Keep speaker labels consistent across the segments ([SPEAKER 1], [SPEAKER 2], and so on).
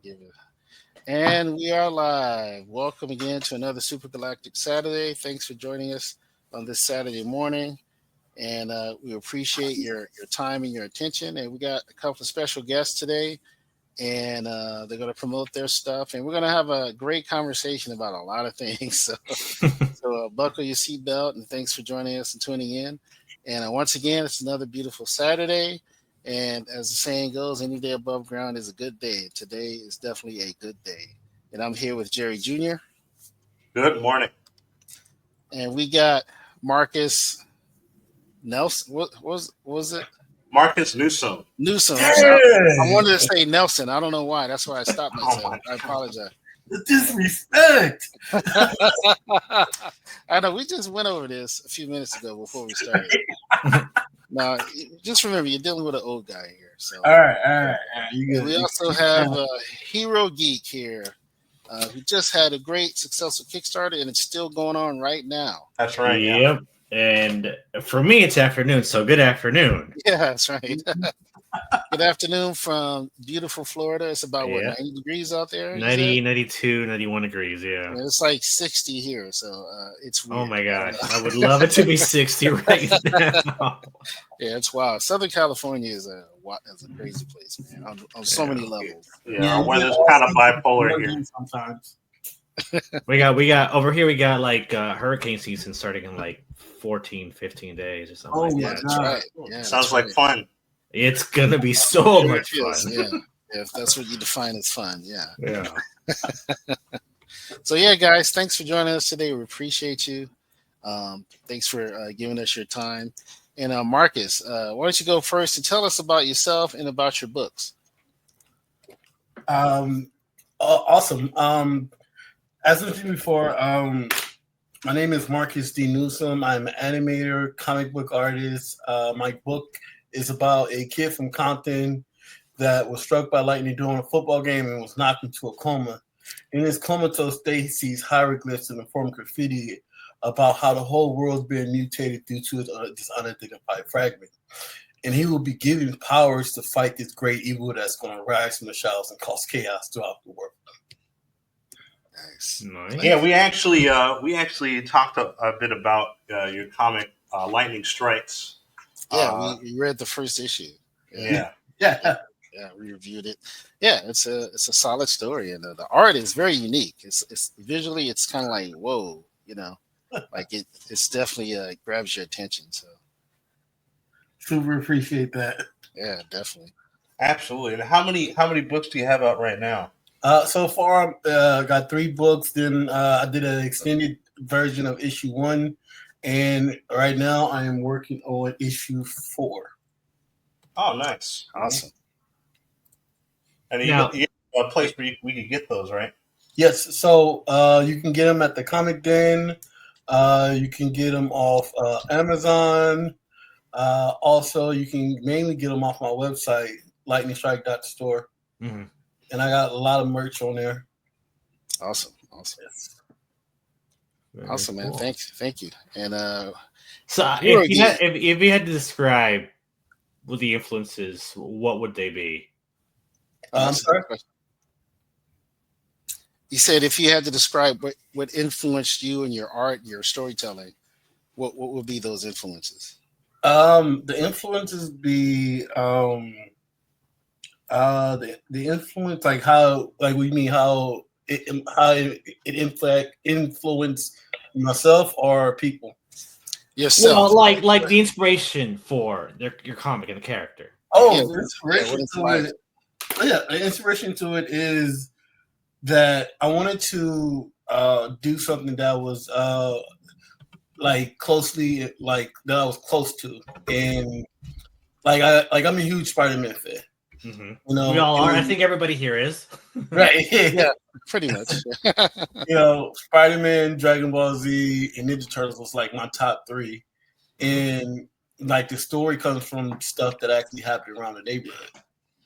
[SPEAKER 1] give it. And we are live. Welcome again to another Super Galactic Saturday. Thanks for joining us on this Saturday morning. And we appreciate your time and your attention. And we got a couple of special guests today, and they're going to promote their stuff. And we're going to have a great conversation about a lot of things. So buckle your seatbelt, and thanks for joining us and tuning in. And once again, it's another beautiful Saturday. And as the saying goes, any day above ground is a good day. Today is definitely a good day. And I'm here with Jerry Jr.
[SPEAKER 2] Good morning.
[SPEAKER 1] And we got Marcus Nelson. What was it?
[SPEAKER 2] Marcus Newsome.
[SPEAKER 1] Newsome. I wanted to say Nelson. I don't know why. That's why I stopped myself. I apologize.
[SPEAKER 3] The disrespect.
[SPEAKER 1] I know we just went over this a few minutes ago before we started. Now, just remember, you're dealing with an old guy here. So,
[SPEAKER 3] all right.
[SPEAKER 1] We also have Herogeek here, who just had a great successful Kickstarter, and it's still going on right now.
[SPEAKER 2] That's right.
[SPEAKER 4] Yep.
[SPEAKER 2] Yeah.
[SPEAKER 4] And for me, it's afternoon, so good afternoon.
[SPEAKER 1] Yeah, that's right. Good afternoon from beautiful Florida. It's about, 90 degrees out there?
[SPEAKER 4] 90, 92, 91 degrees, yeah.
[SPEAKER 1] It's like 60 here, so it's weird.
[SPEAKER 4] Oh, my gosh. I would love it to be 60 right now.
[SPEAKER 1] Yeah, it's wild. Southern California is a crazy place, man, on so many levels.
[SPEAKER 2] Yeah, our weather's kind of bipolar here.
[SPEAKER 3] Sometimes.
[SPEAKER 4] We got over here, we got like hurricane season starting in like 14, 15 days or something like that.
[SPEAKER 1] That's right. Yeah,
[SPEAKER 2] Sounds like fun.
[SPEAKER 4] It's going to be so much fun.
[SPEAKER 1] Yeah, if that's what you define as fun, yeah.
[SPEAKER 4] Yeah.
[SPEAKER 1] So, yeah, guys, thanks for joining us today. We appreciate you. Thanks for giving us your time. And Marcus, why don't you go first and tell us about yourself and about your books?
[SPEAKER 3] Awesome. As mentioned before, my name is Marcus D. Newsome. I'm an animator, comic book artist. My book is about a kid from Compton that was struck by lightning during a football game and was knocked into a coma. In his comatose state, he sees hieroglyphs in the form of graffiti about how the whole world's been mutated due to this unidentified fragment. And he will be given powers to fight this great evil that's going to rise from the shadows and cause chaos throughout the world.
[SPEAKER 1] Nice.
[SPEAKER 2] Yeah, we actually talked a bit about your comic, Lightning Strikes.
[SPEAKER 1] Yeah, we read the first issue.
[SPEAKER 2] Yeah.
[SPEAKER 3] Yeah,
[SPEAKER 1] we reviewed it. Yeah, it's a solid story, and the art is very unique. It's visually, it's kind of like whoa, like it's definitely grabs your attention. So
[SPEAKER 3] super appreciate that.
[SPEAKER 1] Yeah, definitely.
[SPEAKER 2] Absolutely. And how many books do you have out right now?
[SPEAKER 3] So far, I got 3 books. Then I did an extended version of issue 1. And right now I am working on issue 4.
[SPEAKER 2] Oh, nice.
[SPEAKER 1] Awesome.
[SPEAKER 2] And you have a place where we could get those, right?
[SPEAKER 3] Yes. So you can get them at the Comic Den. You can get them off Amazon. Also, you can mainly get them off my website, lightningstrike.store.
[SPEAKER 4] Mm-hmm.
[SPEAKER 3] And I got a lot of merch on there.
[SPEAKER 1] Awesome.
[SPEAKER 3] Yes.
[SPEAKER 4] Very
[SPEAKER 1] Awesome, man.
[SPEAKER 4] cool.
[SPEAKER 1] Thank you. And
[SPEAKER 4] so if you had to describe what the influences, what would they be?
[SPEAKER 3] I'm sorry?
[SPEAKER 1] You said if you had to describe what influenced you in your art, your storytelling, what would be those influences?
[SPEAKER 3] The influences be the influence, like how, like what you mean, how it influenced myself or people?
[SPEAKER 1] Yourself.
[SPEAKER 4] Well, like the inspiration for your comic and the character.
[SPEAKER 3] The inspiration to it is that I wanted to do something that was closely, like that I was close to, and I'm a huge Spider-Man fan.
[SPEAKER 4] Mm-hmm.
[SPEAKER 3] We
[SPEAKER 4] all are. I think everybody here is.
[SPEAKER 3] Right.
[SPEAKER 1] Yeah, pretty much.
[SPEAKER 3] Spider-Man, Dragon Ball Z, and Ninja Turtles was like my top 3. And like the story comes from stuff that actually happened around the neighborhood.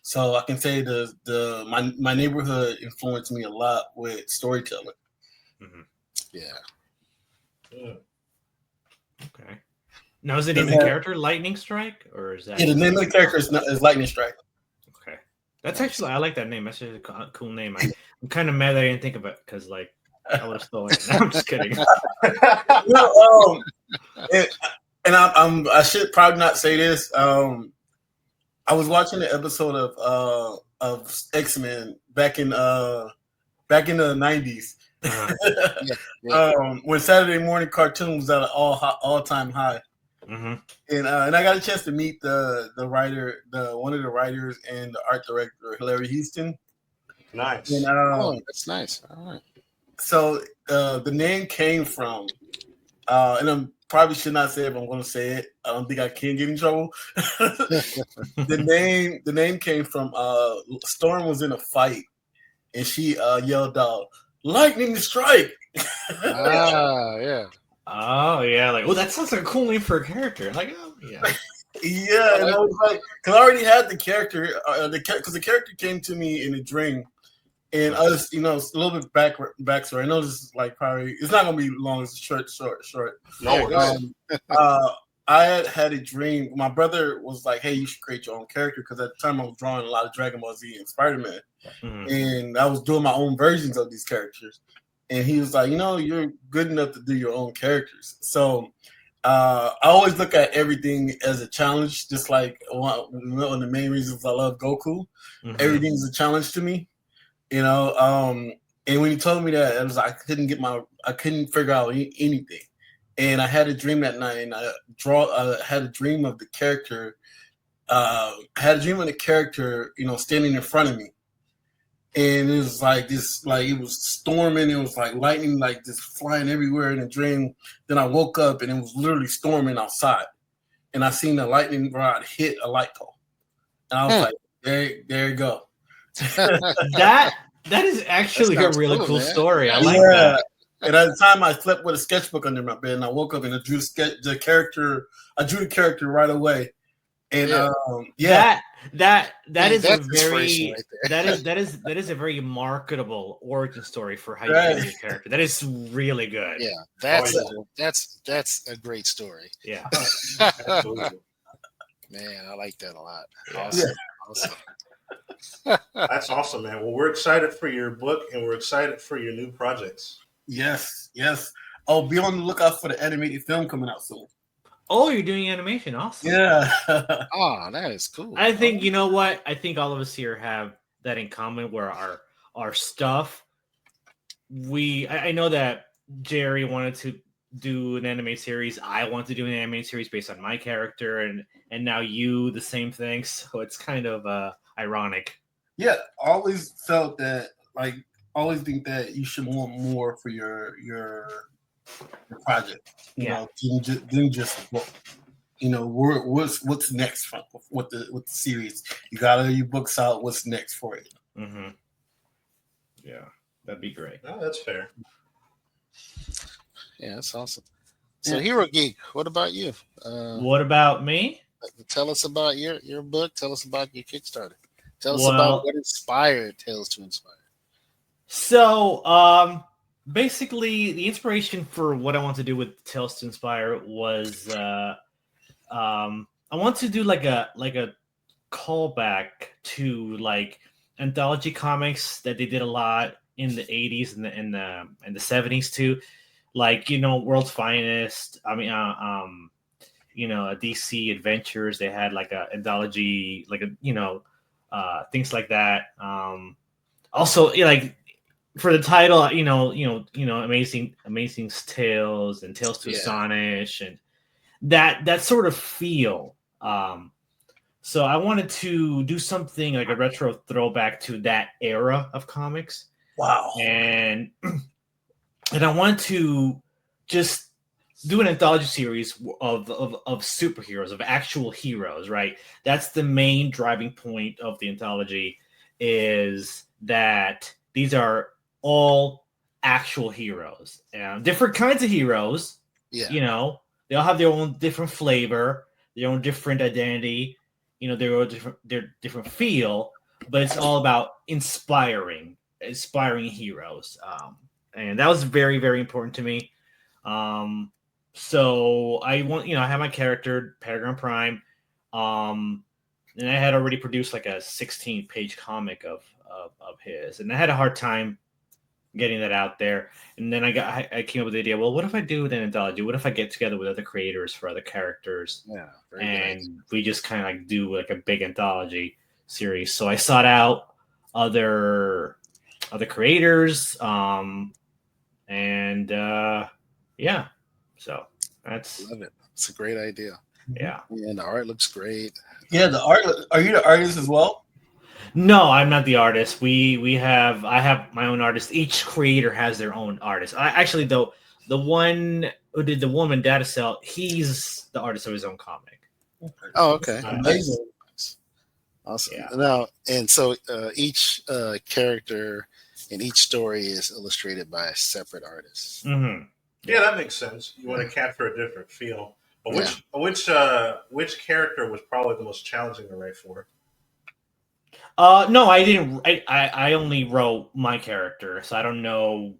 [SPEAKER 3] So I can say my neighborhood influenced me a lot with storytelling.
[SPEAKER 4] Mm-hmm.
[SPEAKER 1] Yeah.
[SPEAKER 4] Okay. Now, is the name of the character Lightning Strike, or is that?
[SPEAKER 3] Yeah, the name of the character is Lightning Strike.
[SPEAKER 4] Okay. That's actually I like that name. That's just a cool name. I'm kind of mad that I didn't think of it because like I would have stolen it. No, I'm just kidding.
[SPEAKER 3] No, and I should probably not say this. I was watching an episode of X-Men back in the '90s. When Saturday morning cartoon was at an all time high.
[SPEAKER 4] Mm-hmm.
[SPEAKER 3] And I got a chance to meet the writer, one of the writers and the art director, Hilary Houston.
[SPEAKER 2] Nice.
[SPEAKER 3] And,
[SPEAKER 1] that's nice. All right.
[SPEAKER 3] So the name came from, and I probably should not say it, but I'm going to say it. I don't think I can get in trouble. The name came from Storm was in a fight, and she yelled out, "Lightning strike!"
[SPEAKER 1] Yeah.
[SPEAKER 4] Oh yeah, like that sounds like a cool name for a character. Like, oh yeah,
[SPEAKER 3] yeah. And I was like, because I already had the character, because the character came to me in a dream, and I was, a little bit backstory. I know this is like probably it's not gonna be long. It's short.
[SPEAKER 2] No,
[SPEAKER 3] I had a dream. My brother was like, "Hey, you should create your own character," because at the time I was drawing a lot of Dragon Ball Z and Spider-Man, and I was doing my own versions of these characters. And he was like, you're good enough to do your own characters. So I always look at everything as a challenge, just like one of the main reasons I love Goku. Mm-hmm. Everything's a challenge to me, And when he told me that, it was like I couldn't figure out anything. And I had a dream that night, and I had a dream of the character. Standing in front of me. And it was like this, like it was storming. It was like lightning, like just flying everywhere in a dream. Then I woke up and it was literally storming outside. And I seen the lightning rod hit a light pole. And I was like, there you go.
[SPEAKER 4] that is actually a really cool story. I like that.
[SPEAKER 3] And at the time, I slept with a sketchbook under my bed, and I woke up and I drew the character. I drew the character right away. And
[SPEAKER 4] that is a very that is a very marketable origin story for how you create your character. That is really good.
[SPEAKER 1] Yeah, that's a great story.
[SPEAKER 4] Yeah,
[SPEAKER 2] absolutely.
[SPEAKER 1] Man, I like that a lot.
[SPEAKER 2] Yeah.
[SPEAKER 1] Awesome.
[SPEAKER 2] That's awesome, man. Well, we're excited for your book, and we're excited for your new projects.
[SPEAKER 3] Yes. Oh, be on the lookout for the animated film coming out soon.
[SPEAKER 4] Oh, you're doing animation. Awesome.
[SPEAKER 3] Yeah.
[SPEAKER 1] Oh, that is cool.
[SPEAKER 4] I think, you know what? I think all of us here have that in common where our stuff, I know that Jerry wanted to do an anime series. I want to do an anime series based on my character, and now you, the same thing. So it's kind of ironic.
[SPEAKER 3] Yeah. Always felt that, always think that you should want more for your project, than just a book. What's next with the series? You got your books out. What's next for it?
[SPEAKER 4] Mm-hmm. Yeah, that'd be great.
[SPEAKER 2] No, that's fair.
[SPEAKER 1] Yeah, that's awesome. So, Herogeek, what about you?
[SPEAKER 4] What about me?
[SPEAKER 1] Tell us about your book. Tell us about your Kickstarter. Tell us about what inspired Tales to Inspire.
[SPEAKER 4] So, basically, the inspiration for what I want to do with Tales to Inspire was I want to do like a callback to like anthology comics that they did a lot in the 80s and the 70s too, like World's Finest. I mean, DC Adventures. They had like a anthology, like things like that. Also, like. For the title, amazing tales and Tales to Astonish and that sort of feel. So I wanted to do something like a retro throwback to that era of comics.
[SPEAKER 3] Wow.
[SPEAKER 4] And I wanted to just do an anthology series of superheroes, of actual heroes, right? That's the main driving point of the anthology, is that these are all actual heroes, different kinds of heroes.
[SPEAKER 1] Yeah,
[SPEAKER 4] they all have their own different flavor, their own different identity. Their different feel, but it's all about inspiring heroes. And that was very, very important to me. So I want, I have my character Paragon Prime. and I had already produced like a 16-page comic of his, and I had a hard time getting that out there. And then I came up with the idea, well, what if I do an anthology? What if I get together with other creators for other characters?
[SPEAKER 1] Yeah,
[SPEAKER 4] and we just kind of like do like a big anthology series. So I sought out other creators, yeah. So
[SPEAKER 1] love it. It's a great idea.
[SPEAKER 4] Yeah.
[SPEAKER 1] And the art looks great.
[SPEAKER 3] Yeah, the art. Are you the artist as well?
[SPEAKER 4] No, I'm not the artist. I have my own artist. Each creator has their own artist. The one who did the Woman Data Cell, he's the artist of his own comic.
[SPEAKER 1] Oh, okay.
[SPEAKER 3] Amazing.
[SPEAKER 1] Nice. Awesome.
[SPEAKER 4] Yeah.
[SPEAKER 1] Now, and so each character in each story is illustrated by a separate artist.
[SPEAKER 4] Mm-hmm.
[SPEAKER 2] Yeah, that makes sense. You want to capture a different feel. But which character was probably the most challenging to write for?
[SPEAKER 4] No, I didn't. I only wrote my character, so I don't know.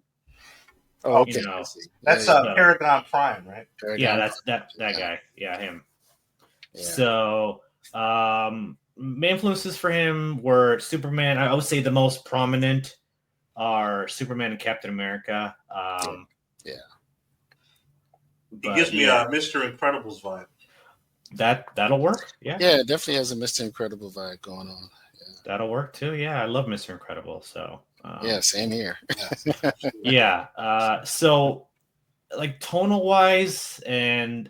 [SPEAKER 1] Oh, okay.
[SPEAKER 4] You know,
[SPEAKER 2] that's Paragon Prime, right?
[SPEAKER 4] Yeah, that's that guy. Yeah, him.
[SPEAKER 1] Yeah.
[SPEAKER 4] So, influences for him were Superman. I would say the most prominent are Superman and Captain America.
[SPEAKER 1] Yeah.
[SPEAKER 2] He gives me a Mr. Incredibles vibe.
[SPEAKER 4] That'll work. Yeah.
[SPEAKER 1] Yeah, it definitely has a Mr. Incredible vibe going on. Yeah.
[SPEAKER 4] That'll work too. Yeah, I love Mr. Incredible. So.
[SPEAKER 1] Yeah, same here.
[SPEAKER 4] Yeah. So, like tonal wise, and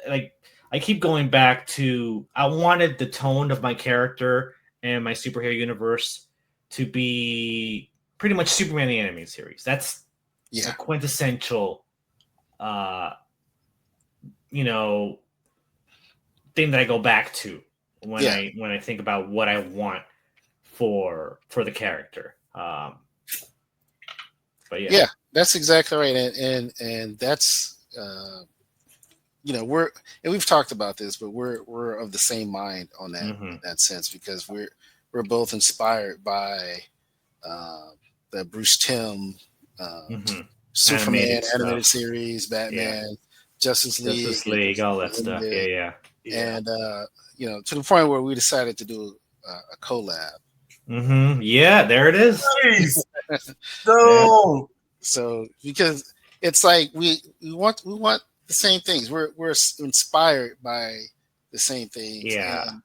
[SPEAKER 4] like I keep going back to I wanted the tone of my character and my superhero universe to be pretty much Superman the animated series. That's a quintessential thing that I go back to when I think about what I want for the character. But yeah,
[SPEAKER 1] that's exactly right, and that's we've talked about this, but we're of the same mind on that in that sense, because we're both inspired by the Bruce Timm Superman animated series, Batman, Justice League,
[SPEAKER 4] all that stuff. Yeah.
[SPEAKER 1] And to the point where we decided to do a collab.
[SPEAKER 4] Yeah, there it is.
[SPEAKER 3] Nice.
[SPEAKER 1] So because it's like we want the same things. We're inspired by the same things.
[SPEAKER 4] Yeah.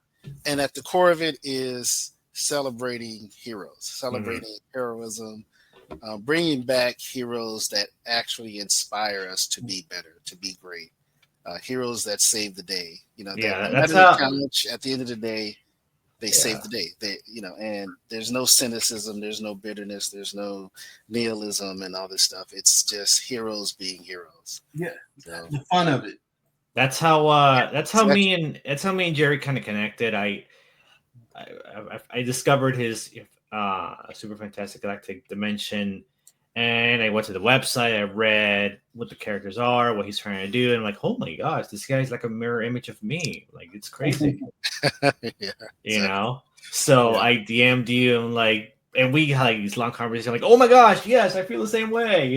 [SPEAKER 1] And at the core of it is celebrating heroes, celebrating heroism, bringing back heroes that actually inspire us to be better, to be great. Heroes that save the day.
[SPEAKER 4] That's how.
[SPEAKER 1] At the end of the day, they save the day. And there's no cynicism, there's no bitterness, there's no nihilism and all this stuff. It's just heroes being heroes.
[SPEAKER 3] Yeah,
[SPEAKER 1] so,
[SPEAKER 3] the fun of it.
[SPEAKER 4] That's how me and Jerry kind of connected. I discovered his Super Fantastic Galactic Dimension, and I went to the website. I read what the characters are, what he's trying to do, and I'm like, oh my gosh, this guy's like a mirror image of me. Like, it's crazy. So I DM'd you and we had like these long conversations. Like, oh my gosh, yes, I feel the same way.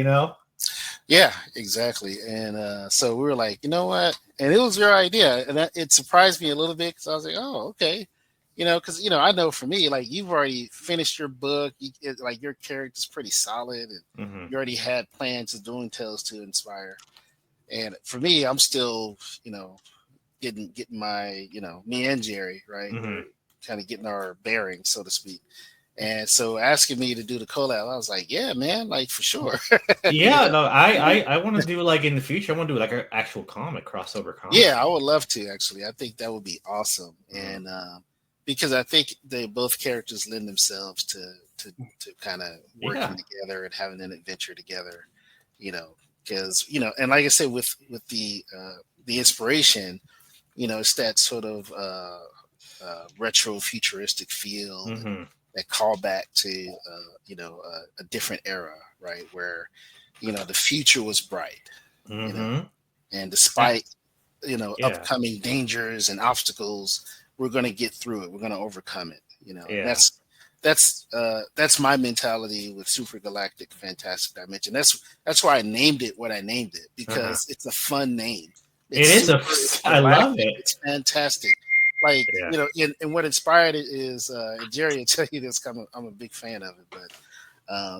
[SPEAKER 1] Yeah, exactly. And so we were like, you know what? And it was your idea, and it surprised me a little bit because I was like, oh, okay. Because I know for me, like, you've already finished your book, your character's pretty solid, and you already had plans of doing Tales to Inspire. And for me, I'm still, getting my, me and Jerry, right, kind of getting our bearings, so to speak. And so asking me to do the collab, I was like, yeah, man, like, for sure.
[SPEAKER 4] No, I want to do, like, in the future, I want to do like an actual crossover comic.
[SPEAKER 1] Yeah, I would love to, actually. I think that would be awesome. And because I think both characters lend themselves to kind of working together and having an adventure together, because, and like I said, with the inspiration, it's that sort of retro futuristic feel that call back to, a different era, right? Where, the future was bright, and despite, upcoming dangers and obstacles, we're going to get through it. We're going to overcome it. That's my mentality with Super Galactic Fantastic Dimension. That's why I named it what I named it, because it's a fun name. I love it. It's fantastic. like
[SPEAKER 4] Yeah.
[SPEAKER 1] you know, and what inspired it is, and Jerry will tell you this. I'm a big fan of it, but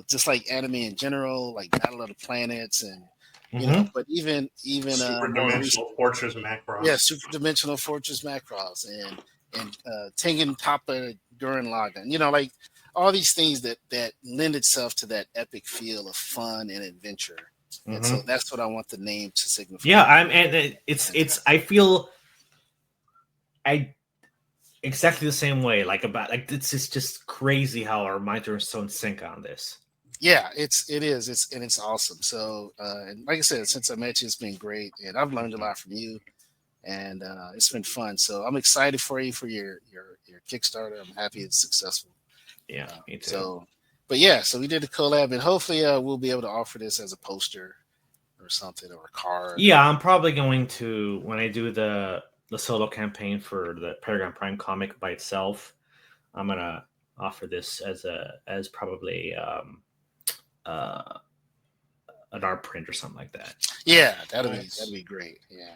[SPEAKER 1] just like anime in general, like Battle of the Planets, and you know, but even
[SPEAKER 2] Super
[SPEAKER 1] more recent,
[SPEAKER 2] Dimensional Fortress Macross.
[SPEAKER 1] yeah, Super Dimensional Fortress Macross, and Tengen Toppa Gurren Lagann. You know, like all these things that lend itself to that epic feel of fun and adventure. And so that's what I want the name to signify.
[SPEAKER 4] Yeah, and it's I feel exactly the same way. Like it's just crazy how our minds are so in sync on this.
[SPEAKER 1] Yeah, it is. It's awesome. So and like I said, since I met you, it's been great, and I've learned a lot from you, and it's been fun. So I'm excited for you for your Kickstarter. I'm happy it's successful.
[SPEAKER 4] Yeah, me too.
[SPEAKER 1] So, but yeah, so we did a collab, and hopefully we'll be able to offer this as a poster or something, or a card.
[SPEAKER 4] Yeah, I'm probably going to, when I do the solo campaign for the Paragon Prime comic by itself, I'm gonna offer this as probably an art print or something like that.
[SPEAKER 1] Yeah, that'd be great. Yeah,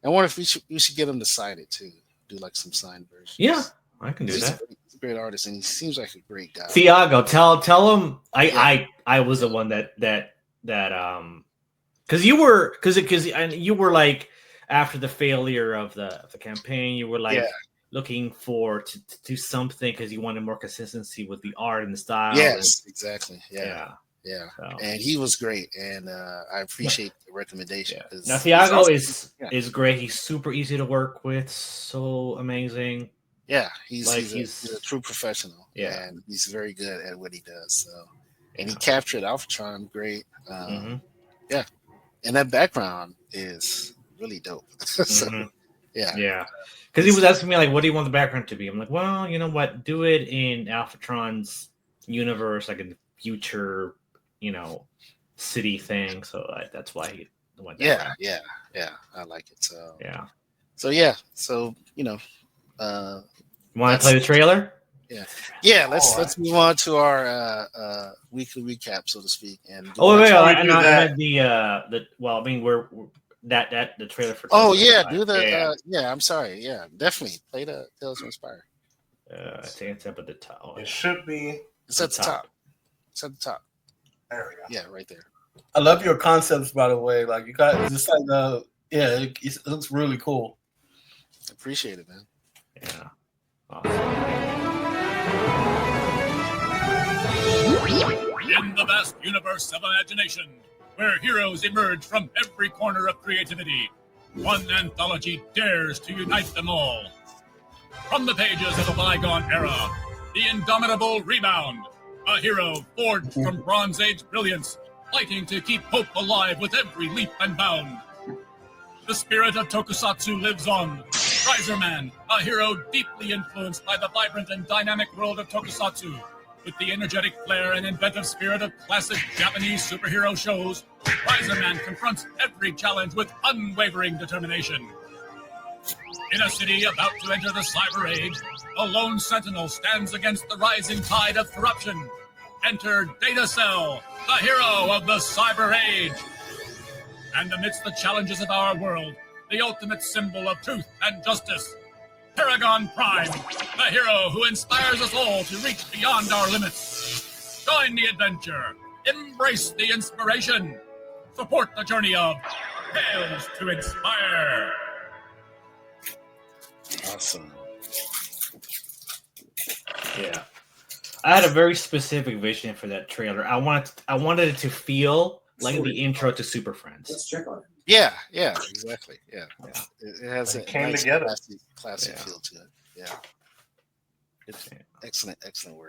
[SPEAKER 1] I wonder if we should get him to sign it too. Do like some signed versions.
[SPEAKER 4] Yeah, I can do that.
[SPEAKER 1] He's a great artist, and he seems like a great guy.
[SPEAKER 4] Thiago, tell him I was the one that because you were like, after the failure of the campaign, you were like looking for to do something because you wanted more consistency with the art and the style.
[SPEAKER 1] Yes, exactly. Yeah.
[SPEAKER 4] So.
[SPEAKER 1] And he was great, and I appreciate the recommendation.
[SPEAKER 4] Now Thiago is great. He's super easy to work with, so amazing.
[SPEAKER 1] Yeah, he's a true professional. Yeah, and he's very good at what he does. So, and he captured Alphatron great. Yeah, and that background is really dope. So, yeah.
[SPEAKER 4] Because he was asking me like, "What do you want the background to be?" I'm like, "Well, you know what? Do it in Alphatron's universe, like in the future, city thing." So that's why he went.
[SPEAKER 1] Yeah. I like it. So
[SPEAKER 4] want to play the trailer?
[SPEAKER 1] Yeah. Let's move on to our weekly recap, so to speak. And
[SPEAKER 4] we're the trailer for.
[SPEAKER 1] I'm sorry. Yeah, definitely play the Tales from Inspire.
[SPEAKER 4] I think it's up at the top.
[SPEAKER 2] It should be.
[SPEAKER 1] It's at the top. It's at the top.
[SPEAKER 2] There we go.
[SPEAKER 1] Yeah, right there.
[SPEAKER 3] I love your concepts, by the way. Like you got just like it looks really cool.
[SPEAKER 1] Appreciate it, man.
[SPEAKER 4] Yeah. Awesome.
[SPEAKER 5] In the vast universe of imagination, where heroes emerge from every corner of creativity, one anthology dares to unite them all. From the pages of the bygone era, the indomitable Rebound, a hero forged from Bronze Age brilliance, fighting to keep hope alive with every leap and bound. The spirit of Tokusatsu lives on. Riserman, a hero deeply influenced by the vibrant and dynamic world of Tokusatsu. With the energetic flair and inventive spirit of classic Japanese superhero shows, Riserman confronts every challenge with unwavering determination. In a city about to enter the cyber age, a lone sentinel stands against the rising tide of corruption. Enter Data Cell, the hero of the cyber age. And amidst the challenges of our world, the ultimate symbol of truth and justice, Paragon Prime, the hero who inspires us all to reach beyond our limits. Join the adventure, embrace the inspiration, support the journey of Tales to Inspire.
[SPEAKER 1] Awesome.
[SPEAKER 4] Yeah. I had a very specific vision for that trailer. I wanted it to feel like the intro to Super Friends.
[SPEAKER 6] Let's check on it.
[SPEAKER 1] Yeah, exactly. Yeah. It has a
[SPEAKER 2] came
[SPEAKER 1] nice
[SPEAKER 2] together.
[SPEAKER 1] classic feel to it. Yeah. It's excellent work.